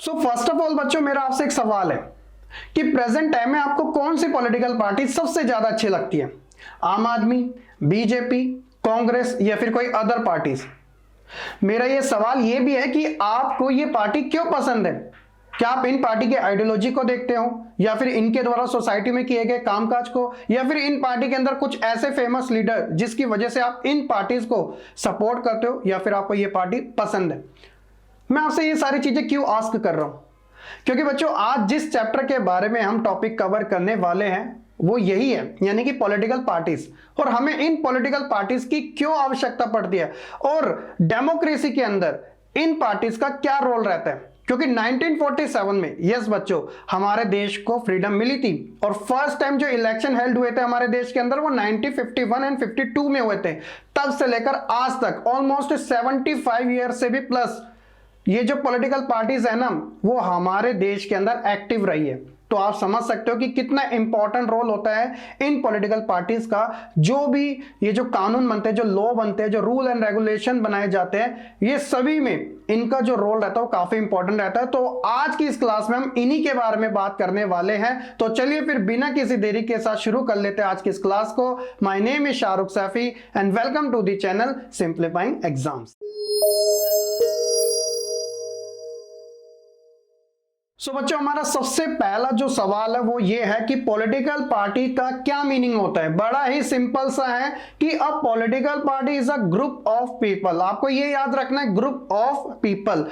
First of all बच्चों, मेरा आपसे एक सवाल है कि प्रेजेंट टाइम में आपको कौन सी पॉलिटिकल पार्टी सबसे ज्यादा अच्छी लगती है? आम आदमी, बीजेपी, कांग्रेस या फिर कोई अदर पार्टीज? मेरा ये सवाल ये भी है कि आपको ये पार्टी क्यों पसंद है? क्या आप इन पार्टी के आइडियोलॉजी को देखते हो, या फिर इनके द्वारा सोसाइटी में किए गए कामकाज को, या फिर इन पार्टी के अंदर कुछ ऐसे फेमस लीडर जिसकी वजह से आप इन पार्टीज को सपोर्ट करते हो, या फिर आपको ये पार्टी पसंद है? मैं आपसे ये सारी चीजें क्यों आस्क कर रहा हूं? क्योंकि बच्चों, आज जिस चैप्टर के बारे में हम टॉपिक कवर करने वाले हैं वो यही है, यानी कि पॉलिटिकल पार्टीज, और हमें इन पॉलिटिकल पार्टीज की क्यों आवश्यकता पड़ती है और डेमोक्रेसी के अंदर इन पार्टीज का क्या रोल रहता है। क्योंकि 1947 में, यस बच्चों, हमारे देश को फ्रीडम मिली थी, और फर्स्ट टाइम जो इलेक्शन हेल्ड हुए थे हमारे देश के अंदर वो 1951 एंड 52 में हुए थे। तब से लेकर आज तक ऑलमोस्ट 75 ईयर से भी प्लस ये जो पॉलिटिकल पार्टीज है ना, वो हमारे देश के अंदर एक्टिव रही है। तो आप समझ सकते हो कि कितना इंपॉर्टेंट रोल होता है इन पॉलिटिकल पार्टीज का। जो भी ये जो कानून बनते हैं, जो लॉ बनते हैं, जो रूल एंड रेगुलेशन बनाए जाते हैं, ये सभी में इनका जो रोल रहता है वो काफी इंपॉर्टेंट रहता है। तो आज की इस क्लास में हम इन्हीं के बारे में बात करने वाले हैं। तो चलिए फिर बिना किसी देरी के साथ शुरू कर लेते हैं आज की इस क्लास को। My name is Shahrukh Saifi and welcome to the channel simplifying exams. बच्चों, हमारा सबसे पहला जो सवाल है वो ये है कि पॉलिटिकल पार्टी का क्या मीनिंग होता है। बड़ा ही सिंपल सा है कि a political party is a group of people. आपको ये याद रखना है, group of people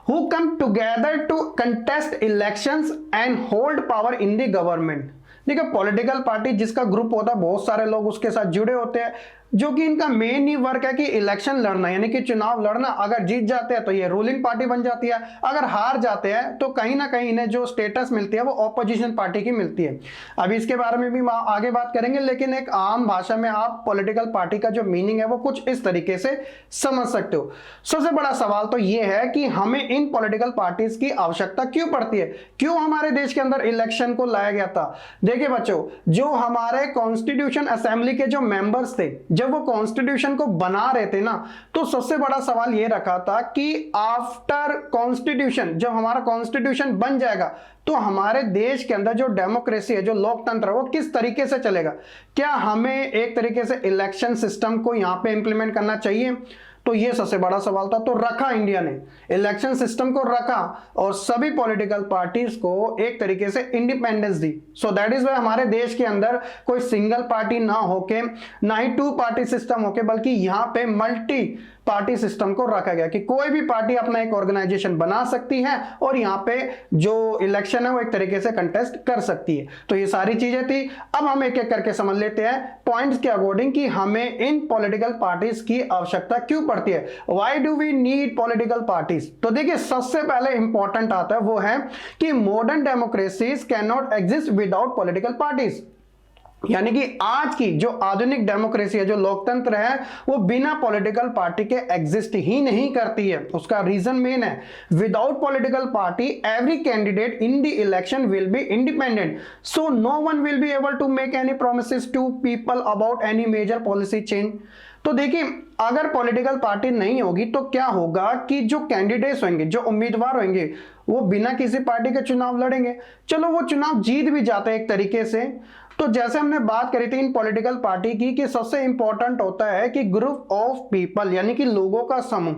who come together to contest elections and hold power in the government. देखिए, पॉलिटिकल पार्टी जिसका ग्रुप होता है, बहुत सारे लोग उसके साथ जुड़े होते हैं, जो कि इनका मेन ही वर्क है कि इलेक्शन लड़ना, यानी कि चुनाव लड़ना। अगर जीत जाते हैं तो ये रूलिंग पार्टी बन जाती है, अगर हार जाते हैं तो कहीं ना कहीं इन्हें जो स्टेटस मिलती है वो ऑपोजिशन पार्टी की मिलती है। अभी इसके बारे में भी आगे बात करेंगे, लेकिन एक आम भाषा में आप पॉलिटिकल पार्टी का जो मीनिंग है वो कुछ इस तरीके से समझ सकते हो। सबसे बड़ा सवाल तो ये है कि हमें इन पॉलिटिकल पार्टीज की आवश्यकता क्यों पड़ती है, क्यों हमारे देश के अंदर इलेक्शन को लाया गया था। देखिए बच्चों, जो हमारे कॉन्स्टिट्यूशन असेंबली के जो मेंबर्स थे, जब वो कॉन्स्टिट्यूशन को बना रहे थे ना, तो सबसे बड़ा सवाल ये रखा था कि आफ्टर कॉन्स्टिट्यूशन, जब हमारा कॉन्स्टिट्यूशन बन जाएगा तो हमारे देश के अंदर जो डेमोक्रेसी है, जो लोकतंत्र है, वो किस तरीके से चलेगा। क्या हमें एक तरीके से इलेक्शन सिस्टम को यहां पे इंप्लीमेंट करना चाहिए? तो ये सबसे बड़ा सवाल था। तो रखा, इंडिया ने इलेक्शन सिस्टम को रखा और सभी पॉलिटिकल पार्टीज को एक तरीके से इंडिपेंडेंस दी। सो दैट इज वाई हमारे देश के अंदर कोई सिंगल पार्टी ना होके, ना ही टू पार्टी सिस्टम होके, बल्कि यहां पे मल्टी पार्टी सिस्टम को रखा गया कि कोई भी पार्टी अपना एक ऑर्गेनाइजेशन बना सकती है और यहां पे जो इलेक्शन है वो एक तरीके से कंटेस्ट कर सकती है। तो ये सारी चीजें थी। अब हम एक एक करके समझ लेते हैं पॉइंट्स के अकॉर्डिंग कि हमें इन पॉलिटिकल पार्टीज की आवश्यकता क्यों पड़ती है। Why do we need political parties? तो देखिए, सबसे पहले इंपॉर्टेंट आता है वो है कि modern democracies can not exist without political parties. यानी कि आज की जो आधुनिक डेमोक्रेसी है, जो लोकतंत्र है, वो बिना पॉलिटिकल पार्टी के एग्जिस्ट ही नहीं करती है। उसका रीजन मेन है, without political party every candidate in the election will be independent, so no one will be able to make any promises to people about any major policy change. तो देखिए, अगर political party नहीं होगी तो क्या होगा कि जो कैंडिडेट्स होंगे, जो उम्मीदवार होंगे, वो बिना किसी पार्टी के चुनाव लड़ेंगे। चलो, वो चुनाव जीत भी जाते हैं एक तरीके से। तो जैसे हमने बात करी थी इन पॉलिटिकल पार्टी की कि सबसे इंपॉर्टेंट होता है कि ग्रुप ऑफ पीपल, यानी कि लोगों का समूह।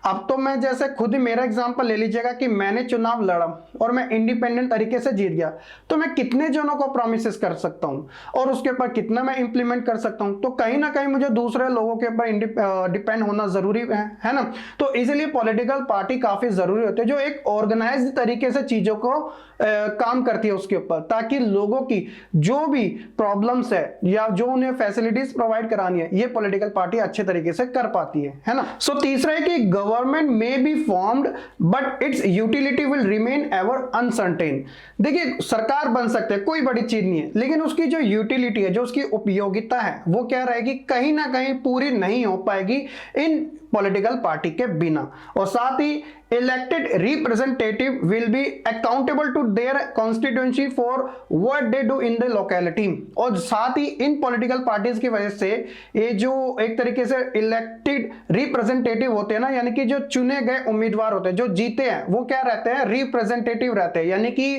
अब तो मैं जैसे खुद ही मेरा एग्जांपल ले लीजिएगा कि मैंने चुनाव लड़ा और मैं इंडिपेंडेंट तरीके से जीत गया, तो मैं कितने जनों को प्रोमिसेस कर सकता हूं और उसके ऊपर कितना मैं इंप्लीमेंट कर सकता हूं। तो कहीं ना कहीं मुझे दूसरे लोगों के ऊपर डिपेंड होना जरूरी है ना। तो इसलिए पॉलिटिकल पार्टी काफी जरूरी होती है, जो एक ऑर्गेनाइज्ड तरीके से चीजों को काम करती है उसके ऊपर, ताकि लोगों की जो भी प्रॉब्लम्स है या जो उन्हें फैसिलिटीज प्रोवाइड करानी है, ये पॉलिटिकल पार्टी अच्छे तरीके से कर पाती है ना। सो तीसरा है कि government may be formed but it's utility will remain ever uncertain. देखिए, सरकार बन सकते हैं, कोई बड़ी चीज नहीं है, लेकिन उसकी जो यूटिलिटी है, जो उसकी उपयोगिता है, वो क्या रहेगी, कहीं ना कहीं पूरी नहीं हो पाएगी इन पॉलिटिकल पार्टी के बिना। और साथ ही elected representative will be accountable to their constituency for what they do in the locality। और साथ ही इन पॉलिटिकल पार्टीज की वजह से ये जो एक तरीके से इलेक्टेड रिप्रेजेंटेटिव होते हैं ना, यानी कि जो चुने गए उम्मीदवार होते हैं, जो जीते हैं, वो क्या रहते हैं, रिप्रेजेंटेटिव रहते हैं। यानी कि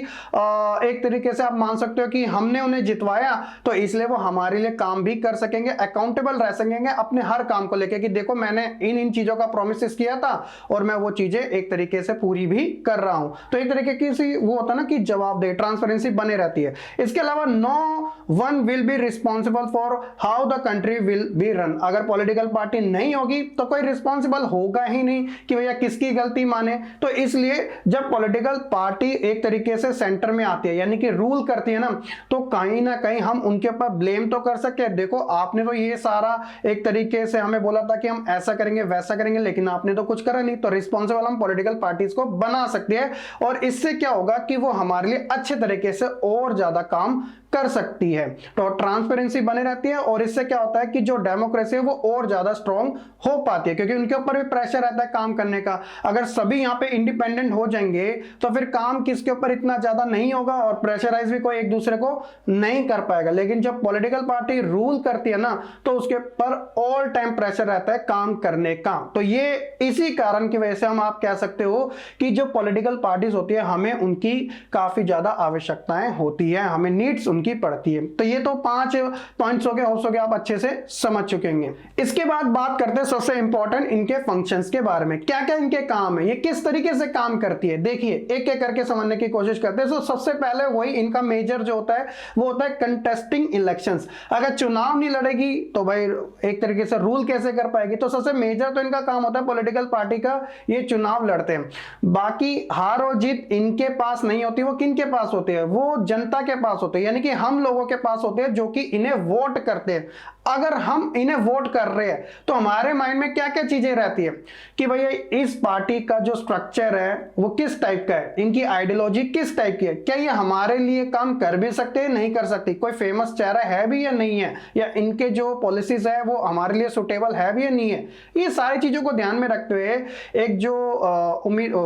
एक तरीके से आप मान सकते हो कि हमने उन्हें जितवाया तो इसलिए वो हमारे लिए काम भी कर सकेंगे, अकाउंटेबल रह सकेंगे अपने हर काम को लेकर कि देखो मैंने इन इन चीजों का प्रोमिस किया था और मैं वो चीजें एक तरीके से पूरी भी कर रहा हूं। तो एक तरीके की वो होता है ना कि जवाबदेही, ट्रांसपेरेंसी बने रहती है। इसके अलावा no one will be responsible for how the country will be run. अगर पॉलिटिकल पार्टी नहीं होगी तो कोई रिस्पॉन्सिबल होगा ही नहीं कि भैया किसकी गलती माने। तो इसलिए जब पॉलिटिकल पार्टी एक तरीके से सेंटर में आती है, यानी कि रूल करती है ना, तो कहीं ना कहीं हम उनके ऊपर ब्लेम तो कर सकते हैं, देखो आपने तो ये सारा एक तरीके से हमें बोला था कि हम ऐसा करेंगे वैसा करेंगे, लेकिन आपने तो कुछ करा नहीं। तो रिस्पॉन्सिबल हम पॉलिटिकल पार्टीज को बना सकते हैं और इससे क्या होगा कि वो हमारे लिए अच्छे तरीके से और ज्यादा काम कर सकती है। तो ट्रांसपेरेंसी बने रहती है और इससे क्या होता है कि जो डेमोक्रेसी है वो और ज्यादा स्ट्रांग हो पाती है, क्योंकि उनके ऊपर भी प्रेशर रहता है काम करने का। अगर सभी यहाँ पे इंडिपेंडेंट हो जाएंगे तो फिर काम किसके ऊपर इतना ज्यादा नहीं होगा और प्रेशराइज भी कोई एक दूसरे को नहीं कर पाएगा। लेकिन जब पॉलिटिकल पार्टी रूल करती है ना तो उसके ऊपर ऑल टाइम प्रेशर रहता है काम करने का। तो ये इसी कारण की वजह से हम आप कह सकते हो कि जो पॉलिटिकल पार्टीज होती है हमें उनकी काफी ज्यादा आवश्यकताएं होती है, हमें नीड्स उनकी पड़ती है। तो ये तो 5 पॉइंट्स हो गए, आप अच्छे से समझ चुके होंगे। इसके बाद बात करते हैं सबसे इंपॉर्टेंट इनके फंक्शंस के बारे में, क्या क्या इनके काम है, ये किस तरीके से काम करती है। देखिए एक एक करके समझने की कोशिश करते हैं। तो सबसे पहले वही इनका मेजर जो होता है वो होता है कंटेस्टिंग इलेक्शंस। अगर चुनाव नहीं लड़ेगी तो भाई एक तरीके से रूल कैसे कर पाएगी। तो सबसे मेजर तो इनका काम होता है पॉलिटिकल पार्टी का, ये चुनाव लड़ते हैं। बाकी हार और जीत इनके पास नहीं होती, वो किन के पास होती है, वो जनता के पास होती है, यानी कि हम लोगों के पास होते हैं जो कि इन्हें वोट करते हैं। अगर हम इन्हें वोट कर रहे हैं तो हमारे माइंड में क्या क्या चीजें रहती है कि भैया इस पार्टी का जो स्ट्रक्चर है वो किस टाइप का है, इनकी आइडियोलॉजी किस टाइप की है, क्या ये हमारे लिए काम कर भी सकते हैं नहीं कर सकती, कोई फेमस चेहरा है भी या नहीं है, या इनके जो पॉलिसीज है वो हमारे लिए सुटेबल है भी या नहीं है। ये सारी चीजों को ध्यान में रखते हुए एक जो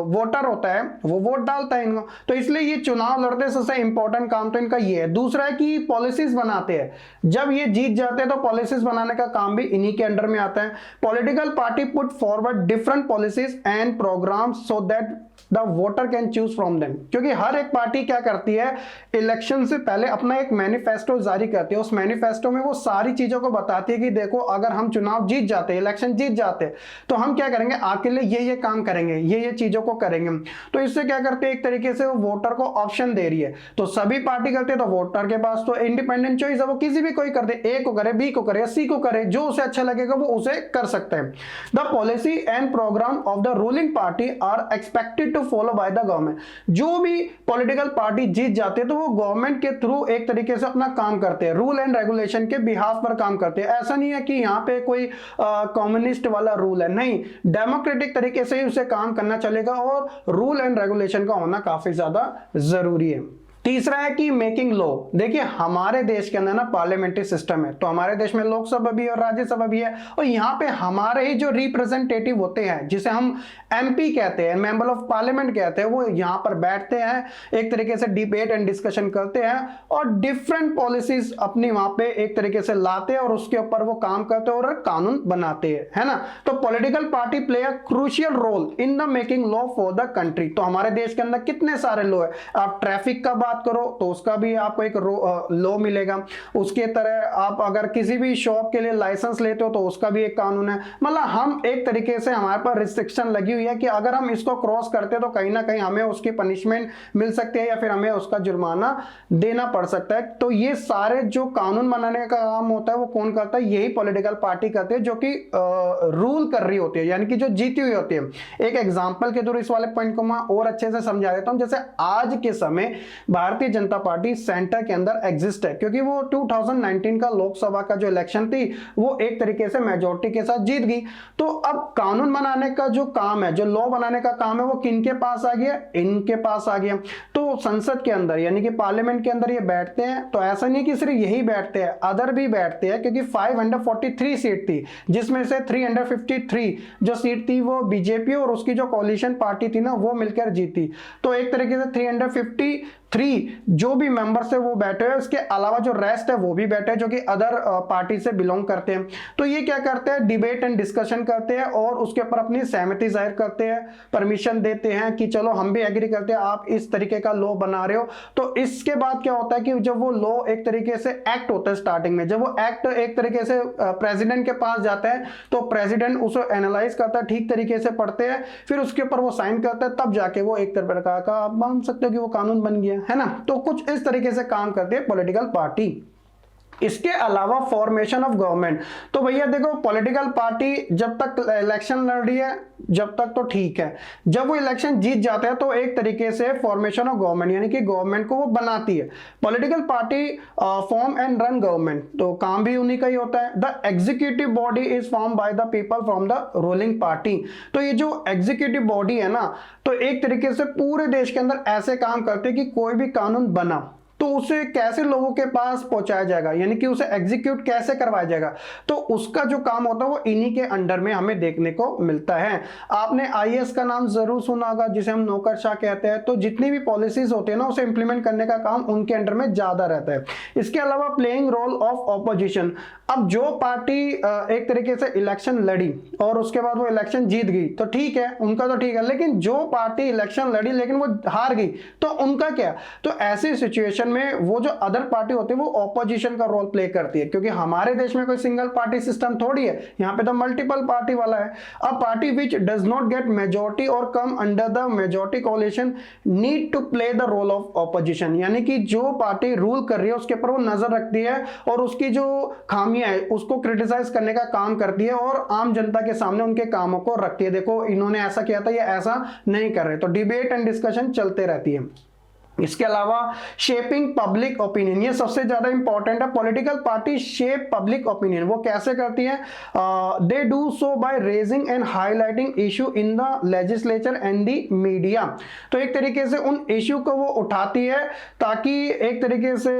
वोटर होता है वो वोट डालता है इनको। तो इसलिए ये चुनाव लड़ते सबसे इंपॉर्टेंट काम तो इनका ये है। दूसरा है कि पॉलिसीज बनाते हैं, जब ये जीत जाते हैं तो पॉलिसीज बनाने का काम भी इन्हीं के अंडर में आता है। Political party put forward different policies and programmes so that the voter can choose from them. क्योंकि हर एक पार्टी क्या करती है, इलेक्शन से पहले अपना एक मैनिफेस्टो जारी करती है। उस मैनिफेस्टो में वो सारी चीजों को बताती है कि देखो अगर हम चुनाव जीत जाते, इलेक्शन जीत जाते, तो हम क्या करेंगे, आपके लिए ये काम करेंगे, ये चीजों को करेंगे। तो इससे क्या करते हैं, एक तरीके से वो वोटर को ऑप्शन दे रही है। तो सभी पार्टी करते हैं तो वोटर के पास तो इंडिपेंडेंट चॉइस है, वो किसी भी कोई कर दे, ए को करे, बी को करे, सी को करे, जो उसे अच्छा लगेगा वो उसे कर सकते हैं। The policy and programme of the ruling party are expected to follow by the government. जो भी पॉलिटिकल पार्टी जीत जाते हैं तो वो गवर्नमेंट के थ्रू एक तरीके से अपना काम करते हैं, रूल एंड रेगुलेशन के बिहाफ पर काम करते हैं। ऐसा नहीं है कि यहाँ पे कोई कम्युनिस्ट वाला रूल है, नहीं, डेमोक्रेटिक तरीके से ही उसे काम करना चलेगा और रूल एंड रेगुलेशन का होना काफी ज्यादा जरूरी है। तीसरा है कि मेकिंग लॉ। देखिए हमारे देश के अंदर ना पार्लियामेंट्री सिस्टम है, तो हमारे देश में लोकसभा भी और राज्यसभा भी है, और यहाँ पे हमारे ही जो रिप्रेजेंटेटिव होते हैं जिसे हम एमपी कहते हैं, मेंबर ऑफ पार्लियामेंट कहते हैं, वो यहाँ पर बैठते हैं, एक तरीके से डिबेट एंड डिस्कशन करते हैं और डिफरेंट पॉलिसीज अपनी वहां पे एक तरीके से लाते हैं और उसके ऊपर वो काम करते हैं और कानून बनाते हैं, है ना। तो political party play a crucial role in the making law for the country. तो हमारे देश के अंदर कितने सारे लॉ है, आप ट्रैफिक का बात करो तो उसका भी आपको एक लॉ मिलेगा, उसके तरह आप अगर किसी भी शॉप के लिए लाइसेंस लेते हो तो उसका भी एक कानून है। मतलब हम एक तरीके से हमारे पर रिस्ट्रिक्शन लगी हुई है कि अगर हम इसको क्रॉस करते हैं तो कहीं ना कहीं हमें उसकी पनिशमेंट मिल सकती है या फिर हमें उसका जुर्माना देना पड़ सकता है। तो ये सारे जो कानून बनाने का काम होता है वो कौन करता है, यही पॉलिटिकल पार्टी करती है जो कि रूल कर रही होती है, यानी कि जो जीती हुई होती है। एक एग्जांपल के थ्रू इस वाले पॉइंट को मैं और अच्छे से समझा देता हूं। जैसे आज के समय भारतीय जनता पार्टी सेंटर के अंदर एग्जिस्ट है, क्योंकि वो 2019 का लोकसभा का जो इलेक्शन थी वो एक तरीके से मेजोरिटी के साथ जीत गई। तो अब कानून बनाने का जो काम है, जो लॉ बनाने का काम है, वो किनके पास आ गया? इनके पास आ गया। तो संसद के अंदर यानी कि पार्लियामेंट के अंदर ये बैठते हैं। तो ऐसा नहीं कि सिर्फ यही बैठते हैं, अदर भी बैठते हैं, क्योंकि 543 सीट थी, जिसमें से 353 जो सीट थी वो बीजेपी और उसकी जो कोalition पार्टी थी ना वो मिलकर जीती। तो एक तरीके से 353 जो भी मेंबर्स है वो बैठे हैं, इसके अलावा जो रेस्ट है वो भी बैठे हैं जो कि अदर पार्टी से बिलोंग करते हैं। तो ये क्या करते हैं? डिबेट एंड डिस्कशन करते हैं और उसके ऊपर अपनी सहमति जाहिर करते हैं, परमिशन देते हैं कि चलो हम भी एग्री करते हैं, आप इस तरीके का लॉ बना रहे हो। तो इसके बाद क्या होता है कि जब वो लॉ एक तरीके से एक्ट होता है, स्टार्टिंग में जब वो एक्ट एक तरीके से प्रेसिडेंट के पास जाता है तो प्रेसिडेंट उसे एनालाइज करता है, ठीक तरीके से पढ़ते हैं, फिर उसके ऊपर वो साइन करता है, तब जाके वो एक प्रकार का आप मान सकते हो कि वो कानून बन गया है ना। तो कुछ इस तरीके से काम करती है पॉलिटिकल पार्टी। इसके अलावा फॉर्मेशन ऑफ गवर्नमेंट, तो भैया देखो पॉलिटिकल पार्टी जब तक इलेक्शन लड़ रही है जब तक तो ठीक है, जब वो इलेक्शन जीत जाते हैं तो एक तरीके से फॉर्मेशन ऑफ गवर्नमेंट यानी कि गवर्नमेंट को वो बनाती है। Political party form and run government, तो काम भी उन्हीं का ही होता है। The executive body is form by the people from the ruling party. तो ये जो एग्जीक्यूटिव बॉडी है ना, तो एक तरीके से पूरे देश के अंदर ऐसे काम करते हैं कि कोई भी कानून बना तो उसे कैसे लोगों के पास पहुंचाया जाएगा, यानी कि उसे एग्जीक्यूट कैसे करवाया जाएगा, तो उसका जो काम होता है वो इन्हीं के अंडर में हमें देखने को मिलता है। आपने आईएएस का नाम जरूर सुना होगा, जिसे हम नौकरशाह कहते हैं। तो जितनी भी पॉलिसीज होती है ना उसे इंप्लीमेंट करने का काम उनके अंडर में ज्यादा रहता है। इसके अलावा प्लेइंग रोल ऑफ ऑपोजिशन, अब जो पार्टी एक तरीके से इलेक्शन लड़ी और उसके बाद वो इलेक्शन जीत गई तो ठीक है, उनका तो ठीक है, लेकिन जो पार्टी इलेक्शन लड़ी लेकिन वो हार गई तो उनका क्या? तो ऐसी सिचुएशन में वो जो अदर पार्टी होती है वो ऑपोजिशन का रोल प्ले करती है, क्योंकि हमारे देश में कोई सिंगल पार्टी सिस्टम थोड़ी है, यहाँ पे तो मल्टीपल पार्टी वाला है। A party which does not get majority और come under the majority coalition need to play the role of opposition, यानी कि जो पार्टी रूल कर रही है उसके ऊपर वो नजर रखती है और उसकी जो खामियां है उसको क्रिटिसाइज करने का काम करती है और आम जनता के सामने उनके कामों को रखती है, देखो इन्होंने ऐसा किया था, ये ऐसा नहीं कर रहे। तो डिबेट एंड डिस्कशन चलते रहती है। इसके अलावा शेपिंग पब्लिक ओपिनियन, ये सबसे ज्यादा इंपॉर्टेंट है। Political party shape public opinion, वो कैसे करती है? They do so by raising and highlighting issue in the legislature and the media. तो एक तरीके से उन इशू को वो उठाती है ताकि एक तरीके से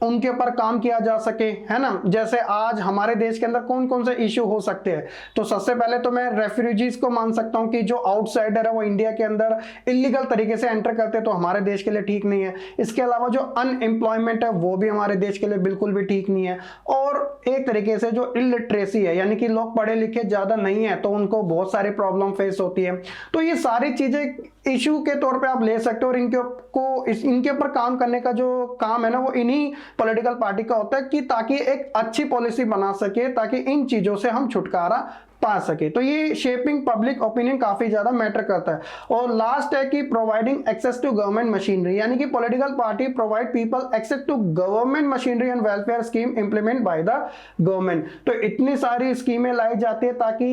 उनके ऊपर काम किया जा सके, है ना। जैसे आज हमारे देश के अंदर कौन कौन से इशू हो सकते हैं, तो सबसे पहले तो मैं रेफ्यूजीज को मान सकता हूं कि जो आउटसाइडर है वो इंडिया के अंदर इलीगल तरीके से एंटर करते हैं, तो हमारे देश के लिए ठीक नहीं है। इसके अलावा जो अनएम्प्लॉयमेंट है वो भी हमारे देश के लिए बिल्कुल भी ठीक नहीं है। और एक तरीके से जो इलिटरेसी है, यानी कि लोग पढ़े लिखे ज्यादा नहीं है तो उनको बहुत सारी प्रॉब्लम फेस होती है। तो ये सारी चीजें इशू के तौर पे आप ले सकते हो और इनके ऊपर काम करने का जो काम है ना वो इन्हीं पॉलिटिकल पार्टी का होता है कि ताकि एक अच्छी पॉलिसी बना सके, ताकि इन चीजों से हम छुटकारा पा सके। तो ये शेपिंग पब्लिक ओपिनियन काफी ज्यादा मैटर करता है। और लास्ट है कि providing access to government machinery, यानी कि political party provide people access to government machinery and welfare scheme implement by the government. तो इतनी सारी स्कीमें लाई जाती है ताकि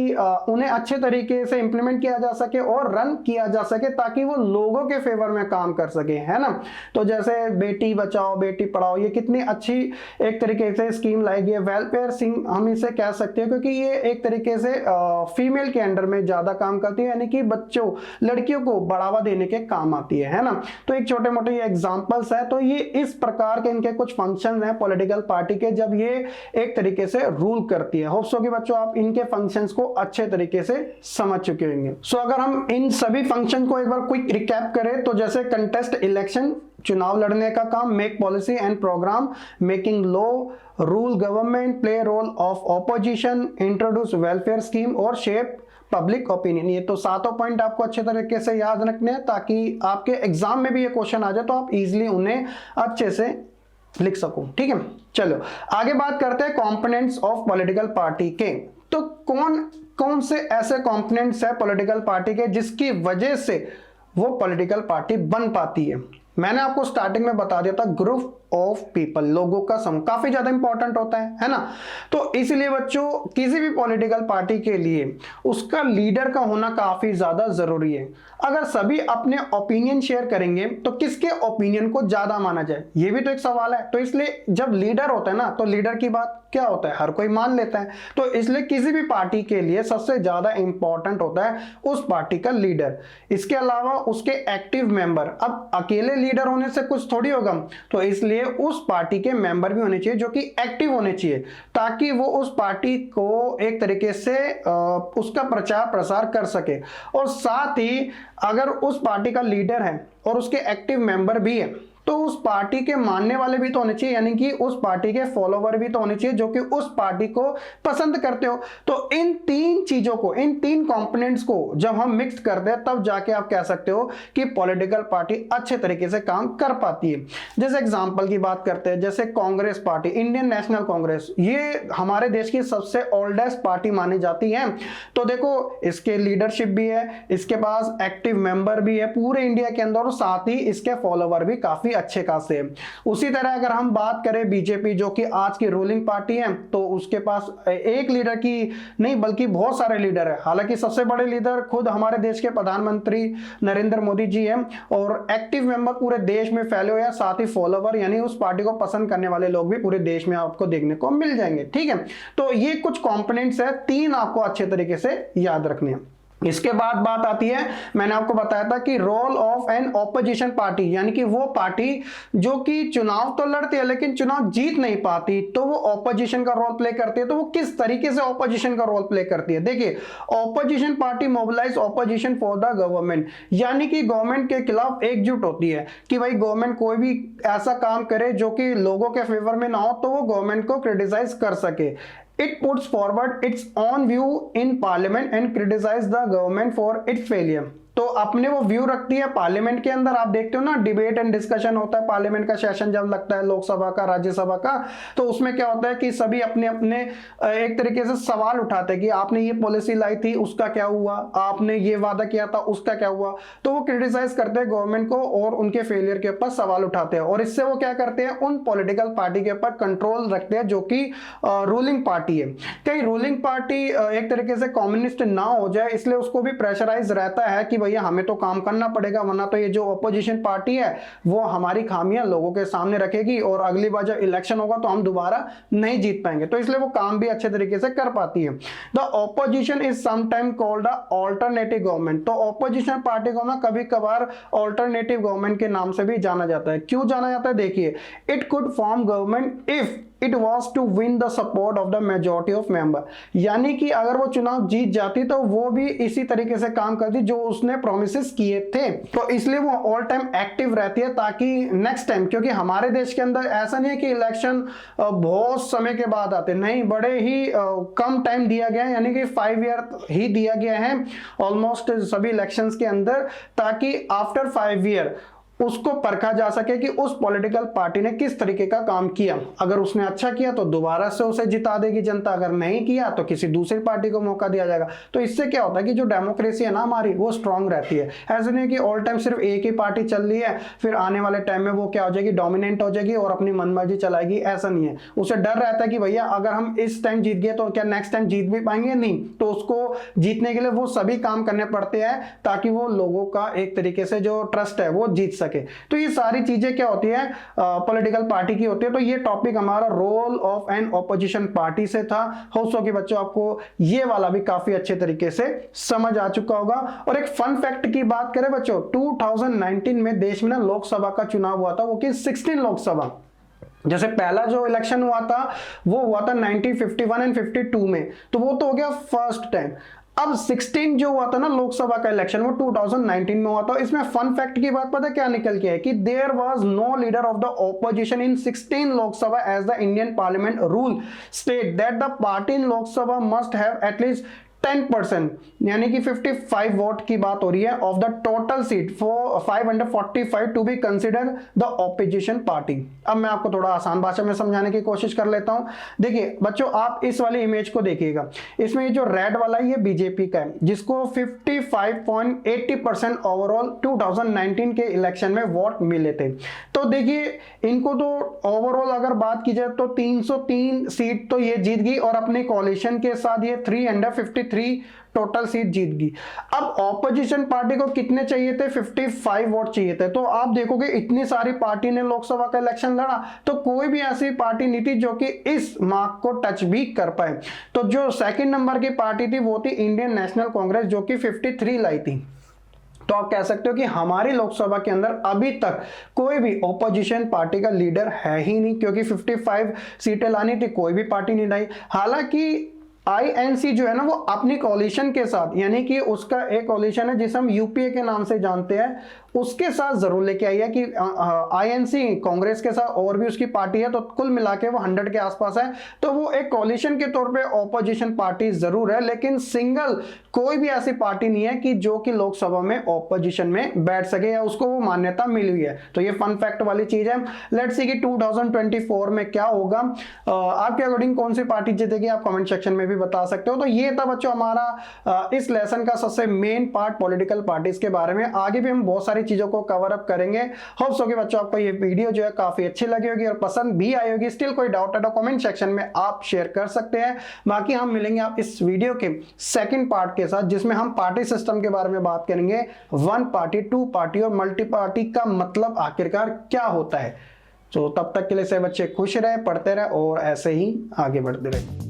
उन्हें अच्छे तरीके से इंप्लीमेंट किया जा सके और रन किया जा सके ताकि वो लोगों के फेवर में काम कर सके, है ना। तो जैसे बेटी बचाओ बेटी पढ़ाओ, ये कितनी अच्छी एक तरीके से स्कीम लाई गई है। वेलफेयर स्कीम हम इसे कह सकते हैं क्योंकि ये एक तरीके से फीमेल के अंडर में ज्यादा काम करती है, यानी कि बच्चों लड़कियों को बढ़ावा देने के काम आती है ना। तो एक छोटे मोटे ये एग्जांपल्स है। तो ये इस प्रकार के इनके कुछ फंक्शंस हैं पॉलिटिकल पार्टी के जब ये एक तरीके से रूल करती है। होप सो कि बच्चों आप इनके फंक्शंस को अच्छे तरीके से समझ चुके होंगे। सो अगर हम इन सभी फंक्शन को एक बार क्विक रिकैप करें तो जैसे कंटेस्ट इलेक्शन, चुनाव लड़ने का काम, make policy and programme, making law, rule government, play role of opposition, introduce welfare scheme और शेप पब्लिक ओपिनियन। ये तो सातों पॉइंट आपको अच्छे तरीके से याद रखने हैं ताकि आपके एग्जाम में भी ये क्वेश्चन आ जाए तो आप इजीली उन्हें अच्छे से लिख सको, ठीक है। चलो आगे बात करते हैं कंपोनेंट्स ऑफ पॉलिटिकल पार्टी के। तो कौन कौन से ऐसे कंपोनेंट्स है पॉलिटिकल पार्टी के जिसकी वजह से वो पॉलिटिकल पार्टी बन पाती है। मैंने आपको स्टार्टिंग में बता दिया था ग्रुप ऑफ पीपल, लोगों का समूह, काफी ज्यादा इंपॉर्टेंट होता है ना। तो इसलिए बच्चों किसी भी पॉलिटिकल पार्टी के लिए उसका लीडर का होना काफी ज्यादा जरूरी है। अगर सभी अपने ओपिनियन शेयर करेंगे तो किसके ओपिनियन को ज्यादा माना जाए, ये भी तो एक सवाल है। तो इसलिए जब लीडर होता है ना, तो लीडर की बात क्या होता है, हर कोई मान लेता है। तो इसलिए किसी भी पार्टी के लिए सबसे ज्यादा इंपॉर्टेंट होता है उस पार्टी का लीडर। इसके अलावा उसके एक्टिव मेंबर, अब अकेले लीडर होने से कुछ थोड़ी होगा, तो इसलिए उस पार्टी के मेंबर भी होने चाहिए जो कि एक्टिव होने चाहिए, ताकि वो उस पार्टी को एक तरीके से उसका प्रचार प्रसार कर सके। और साथ ही अगर उस पार्टी का लीडर है और उसके एक्टिव मेंबर भी है, तो उस पार्टी के मानने वाले भी तो होने चाहिए, यानी कि उस पार्टी के फॉलोवर भी तो होने चाहिए जो कि उस पार्टी को पसंद करते हो। तो इन तीन चीजों को, इन तीन कंपोनेंट्स को जब हम मिक्स करते हैं, तब जाके आप कह सकते हो कि पॉलिटिकल पार्टी अच्छे तरीके से काम कर पाती है। जैसे एग्जांपल की बात करते हैं, जैसे Congress party, Indian national Congress, ये हमारे देश की सबसे ओल्डेस्ट पार्टी मानी जाती है। तो देखो इसके लीडरशिप भी है, इसके पास एक्टिव मेंबर भी है पूरे इंडिया के अंदर, और साथ ही इसके फॉलोवर भी काफी अच्छे खासे। उसी तरह अगर हम बात करें बीजेपी, जो कि आज की रूलिंग पार्टी है, तो उसके पास एक लीडर की नहीं बल्कि बहुत सारे लीडर है। हालांकि सबसे बड़े लीडर खुद हमारे देश के प्रधानमंत्री नरेंद्र मोदी जी हैं, और एक्टिव मेंबर पूरे देश में फैले हुए हैं, साथ ही फॉलोवर यानी उस पार्टी को पसंद करने वाले लोग भी पूरे देश में आपको देखने को मिल जाएंगे। ठीक है, तो ये कुछ कंपोनेंट्स है, तीन आपको अच्छे तरीके से याद रखने हैं। इसके बाद बात आती है, मैंने आपको बताया था कि role of an opposition party, यानी कि वो पार्टी जो कि चुनाव तो लड़ती है लेकिन चुनाव जीत नहीं पाती, तो वो ऑपोजिशन का रोल प्ले करती है। तो वो किस तरीके से ऑपोजिशन का रोल प्ले करती है, देखिए opposition party mobilise opposition for the government, यानी कि गवर्नमेंट के खिलाफ एकजुट होती है कि भाई गवर्नमेंट कोई भी ऐसा काम करे जो कि लोगों के फेवर में ना हो, तो वो गवर्नमेंट को क्रिटिसाइज कर सके। It puts forward its own view in parliament and criticizes the government for its failure. तो अपने वो व्यू रखती है पार्लियामेंट के अंदर। आप देखते हो ना, डिबेट एंड डिस्कशन होता है, पार्लियामेंट का सेशन जब लगता है, लोकसभा का, राज्यसभा का, तो उसमें क्या होता है कि सभी अपने अपने एक तरीके से सवाल उठाते हैं कि आपने ये पॉलिसी लाई थी, उसका क्या हुआ, आपने ये वादा किया था, उसका क्या हुआ। तो वो क्रिटिसाइज करते हैं गवर्नमेंट को और उनके फेलियर के ऊपर सवाल उठाते हैं, और इससे वो क्या करते हैं, उन पॉलिटिकल पार्टी के ऊपर कंट्रोल रखते हैं जो कि रूलिंग पार्टी है। कहीं रूलिंग पार्टी एक तरीके से कम्युनिस्ट ना हो जाए, इसलिए उसको भी प्रेशराइज रहता है कि भैया हमें तो काम करना पड़ेगा, वरना तो ये जो अपोजिशन पार्टी है वो हमारी खामियां लोगों के सामने रखेगी और अगली बार जब इलेक्शन होगा तो हम दोबारा नहीं जीत पाएंगे। तो इसलिए वो काम भी अच्छे तरीके से कर पाती है। The opposition is sometime called the alternative government. तो ऑपोजिशन पार्टी को ना कभी कभार ऑल्टरनेटिव गवर्नमेंट के नाम से भी जाना जाता है। क्यों जाना जाता है, देखिए, it could form government if it was to win the support of the majority of member, यानी कि अगर वो चुनाव जीत जाती तो वो भी इसी तरीके से काम करती जो उसने प्रोमिसेस किए थे। तो इसलिए वो ऑल टाइम एक्टिव रहती है, ताकि नेक्स्ट टाइम, क्योंकि हमारे देश के अंदर ऐसा नहीं है कि इलेक्शन बहुत समय के बाद आते, नहीं, बड़े ही कम टाइम दिया गया है, यानी कि 5 ईयर ही दिया गया है ऑलमोस्ट सभी इलेक्शंस के अंदर, ताकि आफ्टर 5 ईयर उसको परखा जा सके कि उस पॉलिटिकल पार्टी ने किस तरीके का काम किया। अगर उसने अच्छा किया तो दोबारा से उसे जिता देगी जनता, अगर नहीं किया तो किसी दूसरी पार्टी को मौका दिया जाएगा। तो इससे क्या होता है कि जो डेमोक्रेसी है ना हमारी, वो स्ट्रांग रहती है। ऐसे नहीं कि ऑल टाइम सिर्फ एक ही पार्टी चल रही है, फिर आने वाले टाइम में वो क्या हो जाएगी, डोमिनेंट हो जाएगी और अपनी मनमर्जी चलाएगी, ऐसा नहीं है। उसे डर रहता है कि भैया अगर हम इस टाइम जीत गए तो क्या नेक्स्ट टाइम जीत भी पाएंगे, नहीं। तो उसको जीतने के लिए वो सभी काम करने पड़ते हैं ताकि वो लोगों का एक तरीके से जो ट्रस्ट है वो जीत सके। तो ये सारी चीजें क्या होती है, पॉलिटिकल पार्टी की होती है। तो ये टॉपिक हमारा role of an opposition party से था। होप सो कि बच्चों आपको ये वाला भी काफी अच्छे तरीके से समझ आ चुका होगा। और एक फन फैक्ट की बात करें बच्चों, 2019 में देश में ना लोकसभा का चुनाव हुआ था, वो कि 16 लोकसभा। जैसे पहला जो इलेक्शन हुआ था वो हुआ था 1951 एंड 52 में, तो वो तो हो गया फर्स्ट टाइम। अब 16 जो हुआ था ना लोकसभा का इलेक्शन, वो 2019 में हुआ था। इसमें फन फैक्ट की बात पता है क्या निकल के है कि there was no leader of the opposition in 16 Lok Sabha as the Indian parliament rule state that the party in Lok Sabha must have at least 10%, यानी कि 55 वोट की बात हो रही है of the total seat for 545 to be consider the opposition party. अब मैं आपको थोड़ा आसान भाषा में समझाने की कोशिश कर लेता हूं। देखिए बच्चों, आप इस वाली इमेज को देखिएगा, इसमें ये जो रेड वाला है ये बीजेपी का है, जिसको 55.80% ओवरऑल 2019 के इलेक्शन में वोट मिले थे। तो देखिए इनको तो ओवरऑल अगर बात की जाए तो 303 सीट तो ये जीत गई और अपने कोalition के साथ ये 353 टोटल सीट जीत गई। अब ऑपोजिशन पार्टी को कितने चाहिए थे? 55 वोट चाहिए थे। तो आप देखोगे इतनी सारी पार्टी ने लोकसभा का इलेक्शन लड़ा, तो कोई भी ऐसी पार्टी नहीं थी जो कि इस मार्क को टच भी कर पाए। तो जो सेकंड नंबर की पार्टी थी वो थी इंडियन नेशनल कांग्रेस, जो कि 53 लाई थी। तो आप कह सकते हो कि हमारी लोकसभा के अंदर अभी तक कोई भी ऑपोजिशन पार्टी का लीडर है ही नहीं, क्योंकि 55 सीटें लानी थी, कोई भी पार्टी नहीं लाई। हालांकि आईएनसी जो है ना वो अपनी कोalition के साथ, यानी कि उसका एक कोaliशन है जिसे हम यूपीए के नाम से जानते हैं, उसके साथ जरूर लेके आई है कि आईएनसी कांग्रेस के साथ और भी उसकी पार्टी है, तो कुल मिला के वो 100 के आसपास है। तो वो एक कोaliशन के तौर पे ऑपोजिशन पार्टी जरूर है, लेकिन सिंगल कोई भी ऐसी पार्टी नहीं है कि जो कि लोकसभा में ऑपोजिशन में बैठ सके या उसको वो मान्यता मिली हुई है। तो ये फन फैक्ट वाली चीज है। लेट्स सी कि 2024 में क्या होगा। आपके अकॉर्डिंग कौन सी पार्टी जीतेगी, आप कमेंट सेक्शन में भी बता सकते हो। तो ये था बच्चों हमारा इस लेसन का सबसे मेन पार्ट पॉलिटिकल पार्टीज के बारे में। आगे भी हम बहुत सारी चीजों को कवर अप करेंगे। होप सो कि बच्चों आपको ये वीडियो जो है काफी अच्छी लगी होगी और पसंद भी आई होगी। स्टिल कोई डाउट है तो कमेंट सेक्शन में आप शेयर कर सकते हैं। बाकी हम मिलेंगे आप इस वीडियो के सेकंड पार्ट के साथ, जिसमें हम पार्टी सिस्टम के बारे में बात करेंगे। 1 पार्टी, 2 पार्टी और मल्टी पार्टी का मतलब आखिरकार क्या होता है। तो तब तक के लिए से बच्चे खुश रहे, पढ़ते रहे और ऐसे ही आगे बढ़ते रहे।